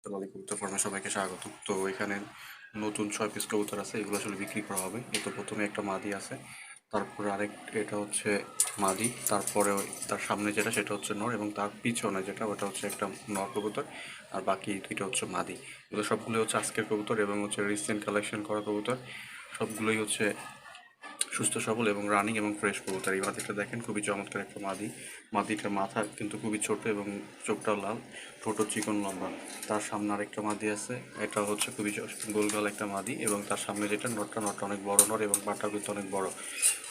সোনালী কবুতর ফার্মে সবাইকে স্বাগত। তো এখানে নতুন 6 পিস কবুতর আছে, এগুলো আসলে বিক্রি করা হবে। এই তো প্রথমে একটা মাদি আছে, তারপরে এটা হচ্ছে মাদি, তারপরে তার সামনে যেটা সেটা হচ্ছে নর, এবং তার পিছনে যেটা ওটা হচ্ছে একটা নর কবুতর, আর বাকি দুইটা হচ্ছে মাদি। এগুলো সবগুলো হচ্ছে আজকের কবুতর এবং হচ্ছে রিসেন্ট কালেকশন করা কবুতর। সবগুলোই হচ্ছে সুস্থ সবল এবং রানিং এবং ফ্রেশ কবুতর। এই মাদিটা দেখেন, খুবই চমৎকার একটা মাদি। মাদিটার মাথা কিন্তু খুবই ছোট এবং চোখটাও লাল, ঠোঁটও চিকন লম্বা। তার সামনে আরেকটা মাদি আছে, এটা হচ্ছে খুবই গোলগাল একটা মাদি, এবং তার সামনে যেটা নটটা অনেক বড় নর, এবং পাটাও কিন্তু অনেক বড়।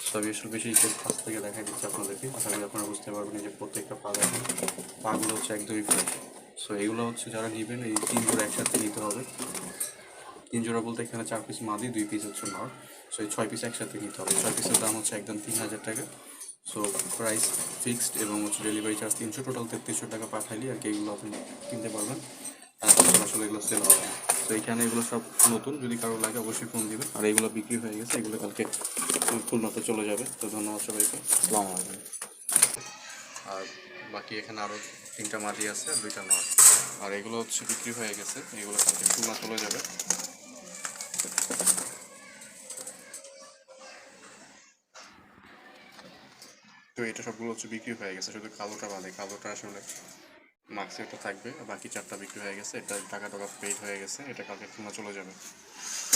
সো আমি আসলে বেশি কাছ থেকে দেখা দিচ্ছি আপনাদেরকে, তাহলে আপনারা বুঝতে পারবেন যে প্রত্যেকটা পা দেখেন, পাগুলো হচ্ছে একদমই ফ্রেশ। সো এগুলো হচ্ছে যারা নেবেন এই 3 জোড়া একসাথে নিতে হবে। 3 জোড়া বলতে এখানে 4 পিস মাদি, 2 পিস হচ্ছে নর। সো এই 6 পিস একসাথে নিতে হবে। 6 পিসের দাম হচ্ছে একদম 3000 টাকা। সো প্রাইস ফিক্সড, এবং হচ্ছে ডেলিভারি চার্জ 300, টোটাল 3300 টাকা পাঠাইলে আর কি এগুলো আপনি কিনতে পারবেন। আর আসলে এগুলো সেল হবে না। তো এইখানে এগুলো সব নতুন, যদি কারো লাগে অবশ্যই ফোন দিবেন। আর এগুলো বিক্রি হয়ে গেছে, এগুলো কালকে খুলনাতে চলে যাবে। তো ধন্যবাদ সবাইকে, আসসালামু আলাইকুম। আর বাকি এখানে আরও 3টা মাদি আছে আর 2টা নর, আর এগুলো হচ্ছে বিক্রি হয়ে গেছে, এগুলো কালকে খুলনা চলে যাবে। তো এটা সবগুলো হচ্ছে বিক্রি হয়ে গেছে, শুধু কালোটা বাদে। কালোটা আসলে মার্কসে একটা থাকবে, আর বাকি 4টা বিক্রি হয়ে গেছে। এটা টাকা পেইড হয়ে গেছে, এটা কালকে খুলনা চলে যাবে।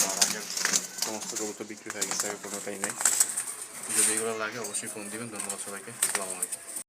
আর আগের সমস্ত কবুতর বিক্রি হয়ে গেছে, আগে কোনোটাই নেই। যদি এগুলো লাগে অবশ্যই ফোন দিবেন। ধন্যবাদ সবাইকে, আসসালামু আলাইকুম।